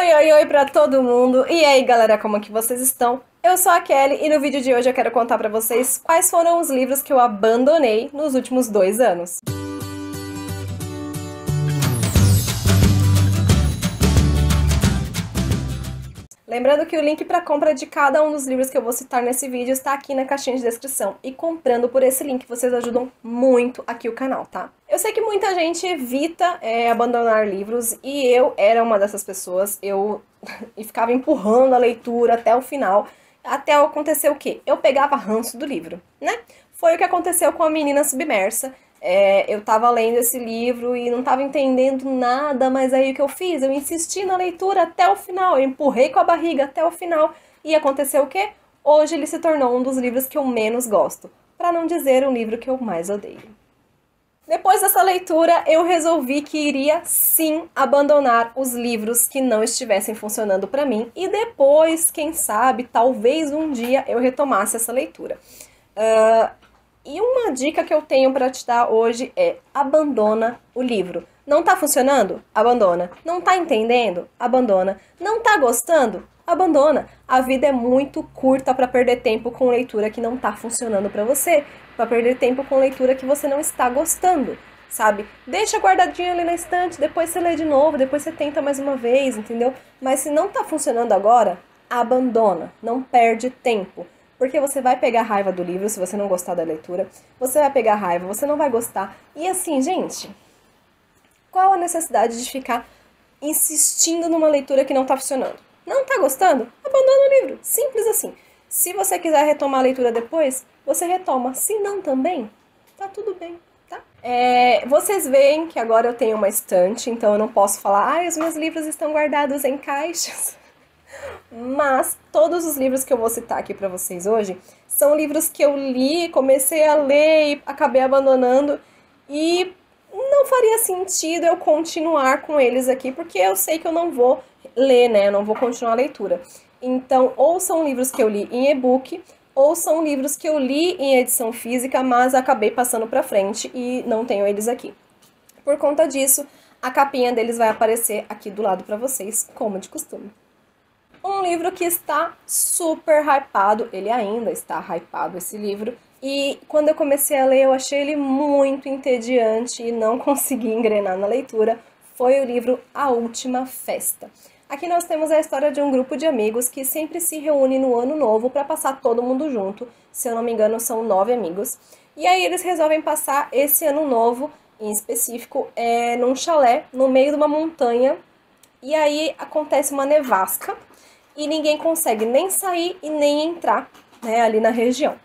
Oi, oi, oi pra todo mundo! E aí, galera, como é que vocês estão? Eu sou a Kelly e no vídeo de hoje eu quero contar pra vocês quais foram os livros que eu abandonei nos últimos 2 anos. Lembrando que o link para compra de cada um dos livros que eu vou citar nesse vídeo está aqui na caixinha de descrição. E comprando por esse link, vocês ajudam muito aqui o canal, tá? Eu sei que muita gente evita abandonar livros e eu era uma dessas pessoas. Eu ficava empurrando a leitura até o final, até acontecer o quê? Eu pegava ranço do livro, né? Foi o que aconteceu com A Menina Submersa. Eu tava lendo esse livro e não tava entendendo nada, mas aí o que eu fiz? Eu insisti na leitura até o final, eu empurrei com a barriga até o final. E aconteceu o quê? Hoje ele se tornou um dos livros que eu menos gosto, para não dizer o livro que eu mais odeio. Depois dessa leitura, eu resolvi que iria sim abandonar os livros que não estivessem funcionando para mim e depois, quem sabe, talvez um dia eu retomasse essa leitura. E uma dica que eu tenho para te dar hoje é: abandona o livro. Não tá funcionando? Abandona. Não tá entendendo? Abandona. Não tá gostando? Abandona. A vida é muito curta para perder tempo com leitura que não tá funcionando para você, para perder tempo com leitura que você não está gostando, sabe? Deixa guardadinho ali na estante, depois você lê de novo, depois você tenta mais uma vez, entendeu? Mas se não tá funcionando agora, abandona. Não perde tempo. Porque você vai pegar raiva do livro se você não gostar da leitura, você vai pegar raiva, você não vai gostar. E assim, gente, qual a necessidade de ficar insistindo numa leitura que não tá funcionando? Não tá gostando? Abandona o livro. Simples assim. Se você quiser retomar a leitura depois, você retoma. Se não também, tá tudo bem, tá? Vocês veem que agora eu tenho uma estante, então eu não posso falar, os meus livros estão guardados em caixas. Mas todos os livros que eu vou citar aqui pra vocês hoje são livros que eu li, comecei a ler e acabei abandonando, e não faria sentido eu continuar com eles aqui, porque eu sei que eu não vou ler, né? Eu não vou continuar a leitura. Então, ou são livros que eu li em e-book, ou são livros que eu li em edição física, mas acabei passando pra frente e não tenho eles aqui. Por conta disso, a capinha deles vai aparecer aqui do lado pra vocês, como de costume. Um livro que está super hypado, ele ainda está hypado, esse livro, e quando eu comecei a ler eu achei ele muito entediante e não consegui engrenar na leitura, foi o livro A Última Festa. Aqui nós temos a história de um grupo de amigos que sempre se reúne no ano novo para passar todo mundo junto, se eu não me engano são 9 amigos, e aí eles resolvem passar esse ano novo, em específico, num chalé, no meio de uma montanha, e aí acontece uma nevasca, e ninguém consegue nem sair e nem entrar, né, ali na região.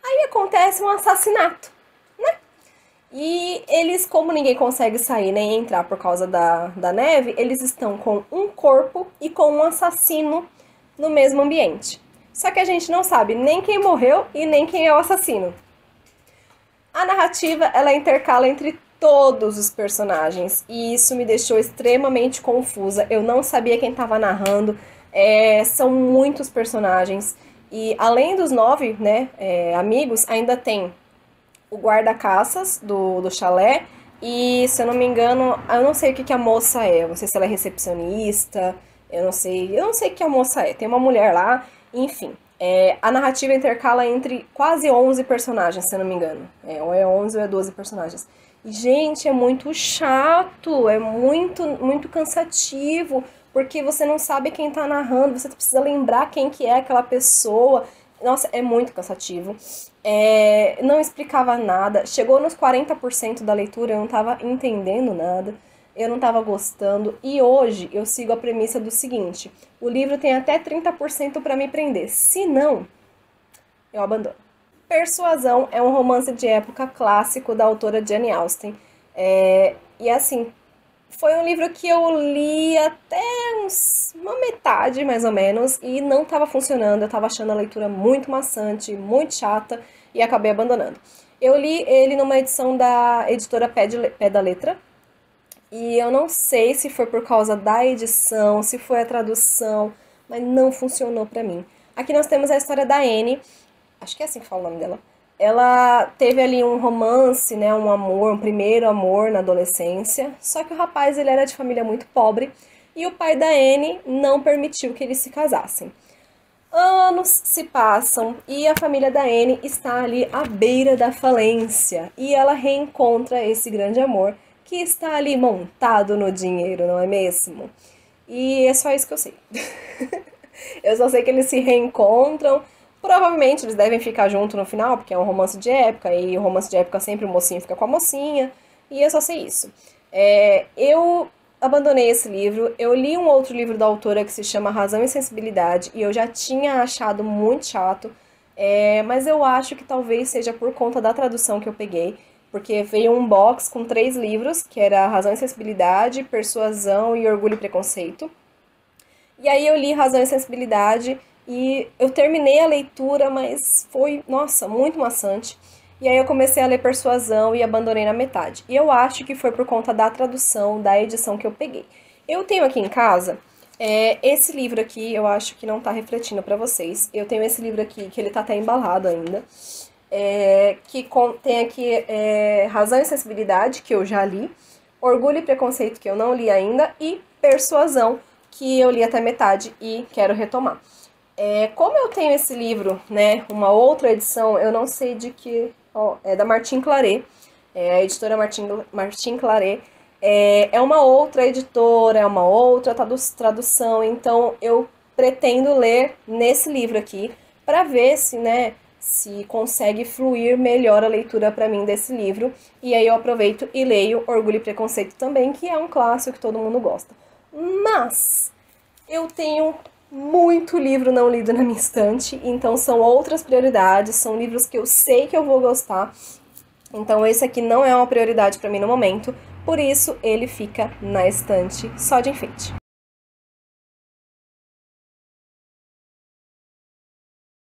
Aí acontece um assassinato, né? E eles, como ninguém consegue sair nem entrar por causa da neve, eles estão com um corpo e com um assassino no mesmo ambiente. Só que a gente não sabe nem quem morreu e nem quem é o assassino. A narrativa, ela intercala entre todos os personagens e isso me deixou extremamente confusa. Eu não sabia quem estava narrando. São muitos personagens e além dos 9, né, amigos, ainda tem o guarda-caças do chalé e, se eu não me engano, eu não sei o que a moça é, eu não sei se ela é recepcionista, eu não sei o que a moça é, tem uma mulher lá, enfim. A narrativa intercala entre quase 11 personagens, se eu não me engano, ou é 11 ou é 12 personagens. E, gente, é muito chato, é muito cansativo, porque você não sabe quem tá narrando, você precisa lembrar quem que é aquela pessoa. Nossa, é muito cansativo. Não explicava nada. Chegou nos 40% da leitura, eu não tava entendendo nada, eu não tava gostando. E hoje eu sigo a premissa do seguinte: o livro tem até 30% para me prender. Se não, eu abandono. Persuasão é um romance de época clássico da autora Jane Austen. E assim, foi um livro que eu li até uma metade, mais ou menos, e não estava funcionando. Eu estava achando a leitura muito maçante, muito chata, e acabei abandonando. Eu li ele numa edição da editora Pé da Letra, e eu não sei se foi por causa da edição, se foi a tradução, mas não funcionou pra mim. Aqui nós temos a história da Anne, acho que é assim que fala o nome dela. Ela teve ali um romance, né, um amor, um primeiro amor na adolescência, só que o rapaz, ele era de família muito pobre, e o pai da Anne não permitiu que eles se casassem. Anos se passam e a família da Anne está ali à beira da falência e ela reencontra esse grande amor que está ali montado no dinheiro, não é mesmo? E é só isso que eu sei. Eu só sei que eles se reencontram. Provavelmente eles devem ficar juntos no final, porque é um romance de época, e o romance de época sempre o mocinho fica com a mocinha, e eu só sei isso. Eu abandonei esse livro, eu li um outro livro da autora que se chama Razão e Sensibilidade, e eu já tinha achado muito chato, mas eu acho que talvez seja por conta da tradução que eu peguei, porque veio um box com 3 livros, que era Razão e Sensibilidade, Persuasão e Orgulho e Preconceito. E aí eu li Razão e Sensibilidade e eu terminei a leitura, mas foi, nossa, muito maçante. E aí eu comecei a ler Persuasão e abandonei na metade. E eu acho que foi por conta da tradução, da edição que eu peguei. Eu tenho aqui em casa esse livro aqui, eu acho que não tá refletindo pra vocês. Eu tenho esse livro aqui, que ele tá até embalado ainda. Que tem aqui Razão e Sensibilidade, que eu já li. Orgulho e Preconceito, que eu não li ainda. E Persuasão, que eu li até metade e quero retomar. Como eu tenho esse livro, né, uma outra edição, eu não sei de que... é da Martin Claret, a editora Martin Claret. É uma outra editora, é uma outra tradução, então eu pretendo ler nesse livro aqui para ver se, né, se consegue fluir melhor a leitura para mim desse livro. E aí eu aproveito e leio Orgulho e Preconceito também, que é um clássico que todo mundo gosta. Mas eu tenho muito livro não lido na minha estante, então são outras prioridades, são livros que eu sei que eu vou gostar. Então esse aqui não é uma prioridade para mim no momento, por isso ele fica na estante só de enfeite.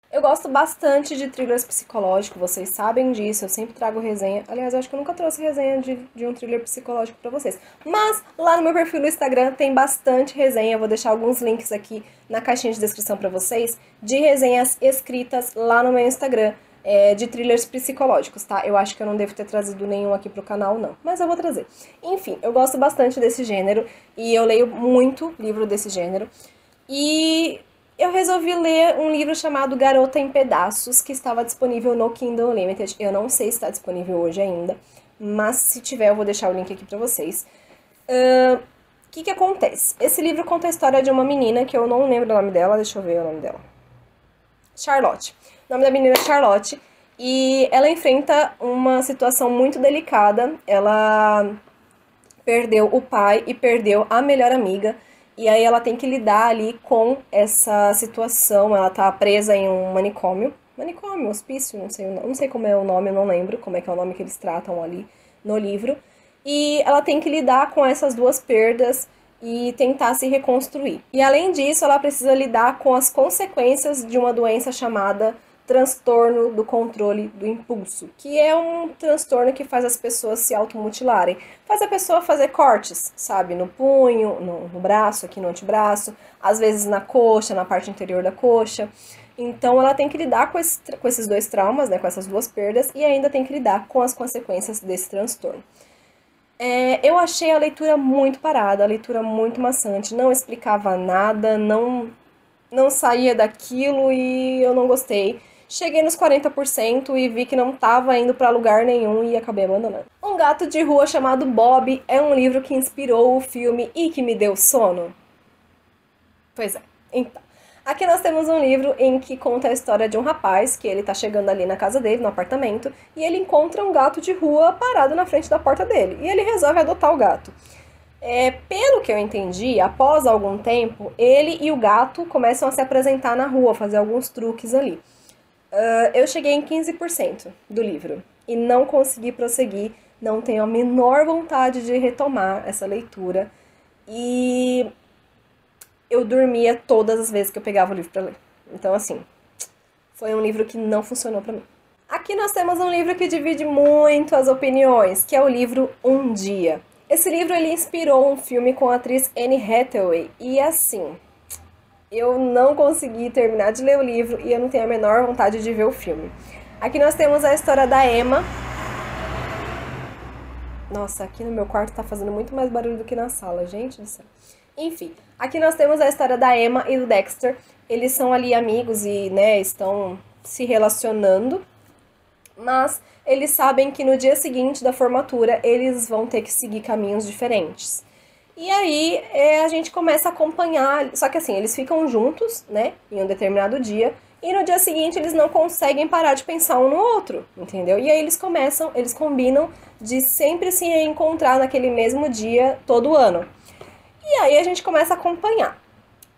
Eu gosto bastante de thrillers psicológicos, vocês sabem disso, eu sempre trago resenha. Aliás, eu acho que eu nunca trouxe resenha de um thriller psicológico pra vocês. Mas lá no meu perfil no Instagram tem bastante resenha, eu vou deixar alguns links aqui na caixinha de descrição pra vocês, de resenhas escritas lá no meu Instagram, de thrillers psicológicos, tá? Eu acho que eu não devo ter trazido nenhum aqui pro canal, não, mas eu vou trazer. Enfim, eu gosto bastante desse gênero e eu leio muito livro desse gênero. E eu resolvi ler um livro chamado Garota em Pedaços, que estava disponível no Kindle Unlimited. Eu não sei se está disponível hoje ainda, mas se tiver eu vou deixar o link aqui pra vocês. O que acontece? Esse livro conta a história de uma menina, que eu não lembro o nome dela, deixa eu ver o nome dela. Charlotte. O nome da menina é Charlotte, e ela enfrenta uma situação muito delicada. Ela perdeu o pai e perdeu a melhor amiga. E aí ela tem que lidar ali com essa situação, ela tá presa em um manicômio, hospício, não sei como é o nome, eu não lembro como é que é o nome que eles tratam ali no livro. E ela tem que lidar com essas duas perdas e tentar se reconstruir. E além disso, ela precisa lidar com as consequências de uma doença chamada transtorno do controle do impulso, que é um transtorno que faz as pessoas se automutilarem. Faz a pessoa fazer cortes, sabe? No punho, no braço, aqui no antebraço, às vezes na coxa, na parte interior da coxa. Então ela tem que lidar com esses dois traumas, né, com essas duas perdas, e ainda tem que lidar com as consequências desse transtorno. Eu achei a leitura muito parada, a leitura muito maçante, não explicava nada, não saía daquilo e eu não gostei. Cheguei nos 40% e vi que não estava indo para lugar nenhum e acabei abandonando. Um Gato de Rua Chamado Bob é um livro que inspirou o filme e que me deu sono? Pois é, então. Aqui nós temos um livro em que conta a história de um rapaz que ele tá chegando ali na casa dele, no apartamento, e ele encontra um gato de rua parado na frente da porta dele. E ele resolve adotar o gato. Pelo que eu entendi, após algum tempo, ele e o gato começam a se apresentar na rua, fazer alguns truques ali. Eu cheguei em 15% do livro e não consegui prosseguir, não tenho a menor vontade de retomar essa leitura e eu dormia todas as vezes que eu pegava o livro para ler. Então, assim, foi um livro que não funcionou para mim. Aqui nós temos um livro que divide muito as opiniões, que é o livro Um Dia. Esse livro ele inspirou um filme com a atriz Anne Hathaway e assim, eu não consegui terminar de ler o livro e eu não tenho a menor vontade de ver o filme. Aqui nós temos a história da Emma. Nossa, aqui no meu quarto tá fazendo muito mais barulho do que na sala, gente do céu. Enfim, aqui nós temos a história da Emma e do Dexter. Eles são ali amigos e, né, estão se relacionando, mas eles sabem que no dia seguinte da formatura eles vão ter que seguir caminhos diferentes. E aí a gente começa a acompanhar, só que assim, eles ficam juntos, né, em um determinado dia, e no dia seguinte eles não conseguem parar de pensar um no outro, entendeu? E aí eles combinam de sempre se encontrar naquele mesmo dia todo ano. E aí a gente começa a acompanhar.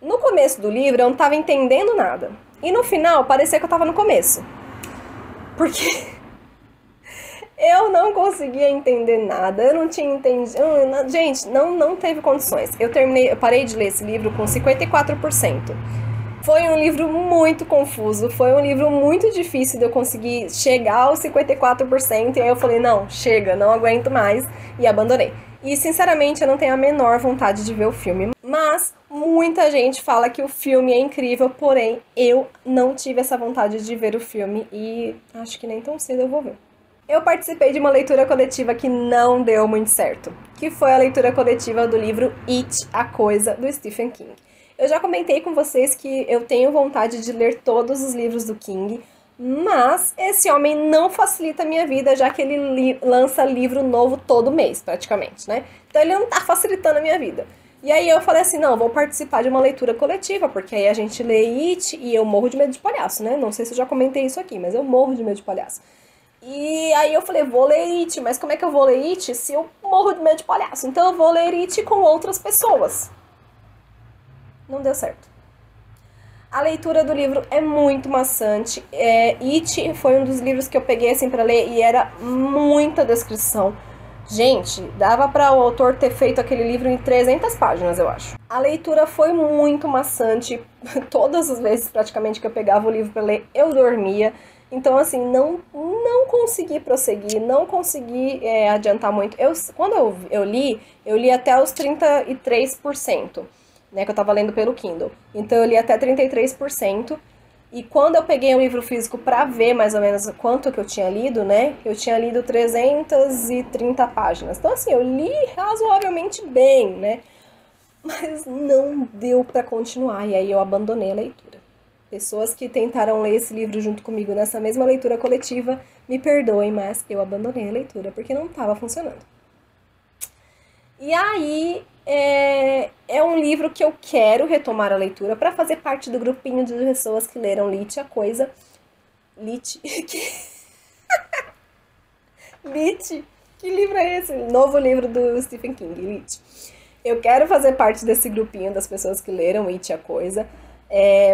No começo do livro eu não estava entendendo nada. E no final parecia que eu estava no começo. Porque eu não conseguia entender nada, eu não tinha entendido. Gente, não teve condições. Eu parei de ler esse livro com 54%. Foi um livro muito confuso, foi um livro muito difícil de eu conseguir chegar aos 54%. E aí eu falei, não, chega, não aguento mais, e abandonei. E sinceramente eu não tenho a menor vontade de ver o filme. Mas muita gente fala que o filme é incrível, porém eu não tive essa vontade de ver o filme e acho que nem tão cedo eu vou ver. Eu participei de uma leitura coletiva que não deu muito certo, que foi a leitura coletiva do livro It, a Coisa, do Stephen King. Eu já comentei com vocês que eu tenho vontade de ler todos os livros do King, mas esse homem não facilita a minha vida, já que ele lança livro novo todo mês, praticamente, né? Então ele não tá facilitando a minha vida. E aí eu falei assim, não, vou participar de uma leitura coletiva, porque aí a gente lê It e eu morro de medo de palhaço, né? Não sei se eu já comentei isso aqui, mas eu morro de medo de palhaço. E aí eu falei, vou ler It, mas como é que eu vou ler It se eu morro de medo de palhaço? Então eu vou ler It com outras pessoas. Não deu certo. A leitura do livro é muito maçante. It foi um dos livros que eu peguei assim pra ler e era muita descrição. Gente, dava para o autor ter feito aquele livro em 300 páginas, eu acho. A leitura foi muito maçante. Todas as vezes praticamente que eu pegava o livro para ler, eu dormia. Então, assim, não consegui prosseguir, não consegui adiantar muito. Quando eu li até os 33%, né, que eu tava lendo pelo Kindle. Então, eu li até 33%. E quando eu peguei o livro físico pra ver mais ou menos quanto que eu tinha lido, né, eu tinha lido 330 páginas. Então, assim, eu li razoavelmente bem, né, mas não deu pra continuar. E aí eu abandonei a leitura. Pessoas que tentaram ler esse livro junto comigo nessa mesma leitura coletiva, me perdoem, mas eu abandonei a leitura porque não estava funcionando. E aí, é um livro que eu quero retomar a leitura para fazer parte do grupinho de pessoas que leram It, a Coisa. It? It? Que livro é esse? Novo livro do Stephen King, It. Eu quero fazer parte desse grupinho das pessoas que leram It, a Coisa.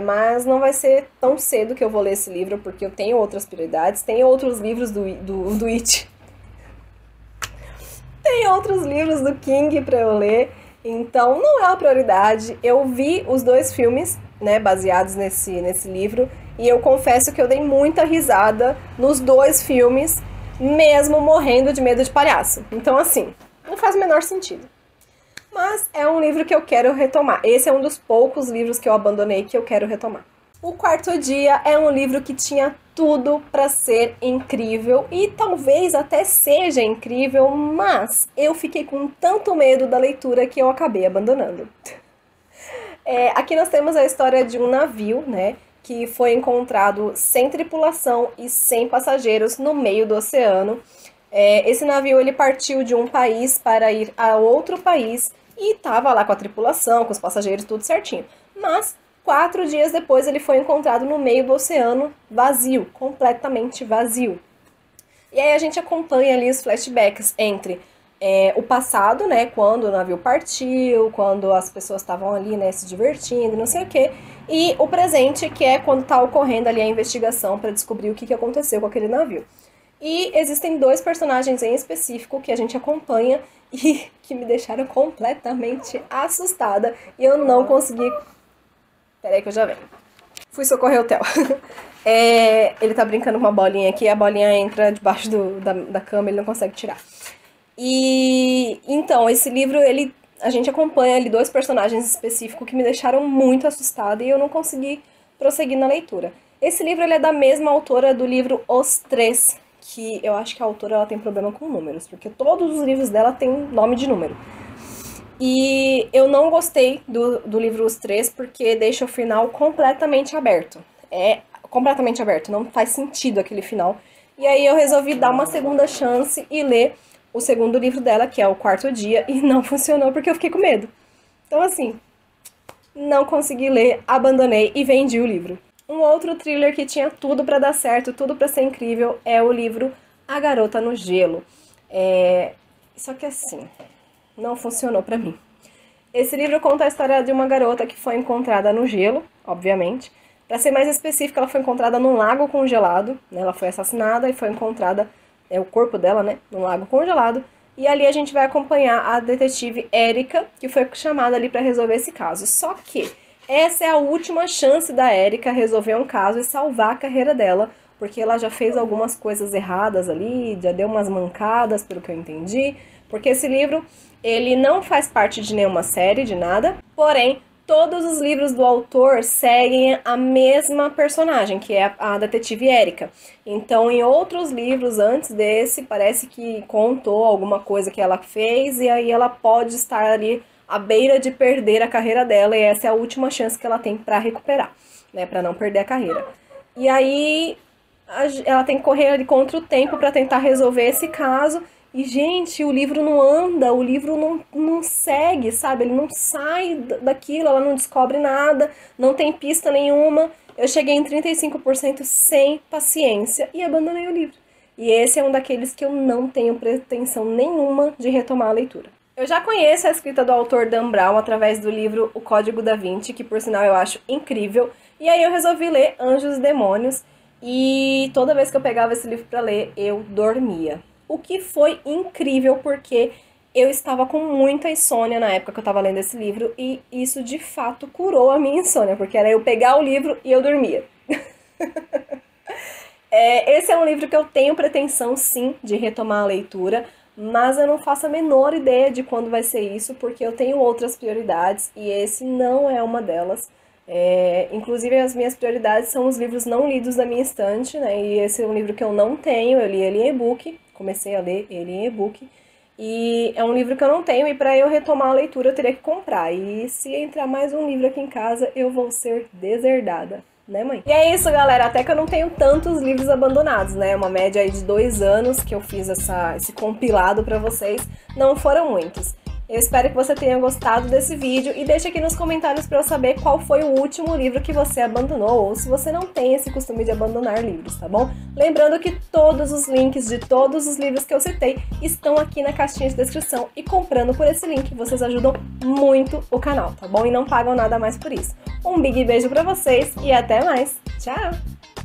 Mas não vai ser tão cedo que eu vou ler esse livro, porque eu tenho outras prioridades. Tem outros livros do It. Tem outros livros do King pra eu ler, então não é uma prioridade. Eu vi os 2 filmes, né, baseados nesse livro, e eu confesso que eu dei muita risada nos 2 filmes, mesmo morrendo de medo de palhaço. Então, assim, não faz o menor sentido. Mas é um livro que eu quero retomar. Esse é um dos poucos livros que eu abandonei que eu quero retomar. O Quarto Dia é um livro que tinha tudo para ser incrível e talvez até seja incrível, mas eu fiquei com tanto medo da leitura que eu acabei abandonando. Aqui nós temos a história de um navio, né, que foi encontrado sem tripulação e sem passageiros no meio do oceano. Esse navio ele partiu de um país para ir a outro país e estava lá com a tripulação, com os passageiros, tudo certinho. Mas 4 dias depois ele foi encontrado no meio do oceano, vazio, completamente vazio. E aí a gente acompanha ali os flashbacks entre o passado, né, quando o navio partiu, quando as pessoas estavam ali, né, se divertindo, não sei o quê, e o presente, que é quando está ocorrendo ali a investigação para descobrir o que aconteceu com aquele navio. E existem 2 personagens em específico que a gente acompanha e que me deixaram completamente assustada e eu não consegui... Peraí que eu já venho. Fui socorrer o Theo. Ele tá brincando com uma bolinha aqui, a bolinha entra debaixo da cama, ele não consegue tirar. E então, esse livro, a gente acompanha ali 2 personagens específicos que me deixaram muito assustada e eu não consegui prosseguir na leitura. Esse livro ele é da mesma autora do livro Os Três, que eu acho que a autora ela tem problema com números, porque todos os livros dela têm nome de número. E eu não gostei do livro Os Três porque deixa o final completamente aberto. É completamente aberto, não faz sentido aquele final. E aí eu resolvi dar uma segunda chance e ler o segundo livro dela, que é O Quarto Dia, e não funcionou porque eu fiquei com medo. Então assim, não consegui ler, abandonei e vendi o livro. Um outro thriller que tinha tudo pra dar certo, tudo pra ser incrível, é o livro A Garota no Gelo. Só que assim, não funcionou pra mim. Esse livro conta a história de uma garota que foi encontrada no gelo, obviamente. Pra ser mais específica, ela foi encontrada num lago congelado, né? Ela foi assassinada e foi encontrada, o corpo dela, né, num lago congelado. E ali a gente vai acompanhar a detetive Erika, que foi chamada ali pra resolver esse caso. Só que essa é a última chance da Erika resolver um caso e salvar a carreira dela, porque ela já fez algumas coisas erradas ali, já deu umas mancadas, pelo que eu entendi. Porque esse livro, ele não faz parte de nenhuma série, de nada. Porém, todos os livros do autor seguem a mesma personagem, que é a detetive Erika. Então, em outros livros antes desse, parece que contou alguma coisa que ela fez e aí ela pode estar ali à beira de perder a carreira dela, e essa é a última chance que ela tem para recuperar, né, para não perder a carreira. E aí ela tem que correr ali contra o tempo para tentar resolver esse caso. E, gente, o livro não anda, o livro não segue, sabe? Ele não sai daquilo, ela não descobre nada, não tem pista nenhuma. Eu cheguei em 35% sem paciência e abandonei o livro. E esse é um daqueles que eu não tenho pretensão nenhuma de retomar a leitura. Eu já conheço a escrita do autor Dan Brown através do livro O Código da Vinci, que por sinal eu acho incrível. E aí eu resolvi ler Anjos e Demônios, e toda vez que eu pegava esse livro para ler, eu dormia. O que foi incrível, porque eu estava com muita insônia na época que eu estava lendo esse livro, e isso de fato curou a minha insônia, porque era eu pegar o livro e eu dormia. Esse é um livro que eu tenho pretensão, sim, de retomar a leitura, mas eu não faço a menor ideia de quando vai ser isso, porque eu tenho outras prioridades e esse não é uma delas. Inclusive, as minhas prioridades são os livros não lidos da minha estante, né? E esse é um livro que eu não tenho, eu li ele em e-book, comecei a ler ele em e-book, e é um livro que eu não tenho, e para eu retomar a leitura eu teria que comprar. E se entrar mais um livro aqui em casa, eu vou ser deserdada, né, mãe? E é isso, galera, até que eu não tenho tantos livros abandonados, né? Uma média aí de 2 anos que eu fiz esse compilado pra vocês, não foram muitos. Eu espero que você tenha gostado desse vídeo e deixe aqui nos comentários para eu saber qual foi o último livro que você abandonou, ou se você não tem esse costume de abandonar livros, tá bom? Lembrando que todos os links de todos os livros que eu citei estão aqui na caixinha de descrição, e comprando por esse link vocês ajudam muito o canal, tá bom? E não pagam nada mais por isso. Um big beijo pra vocês e até mais! Tchau!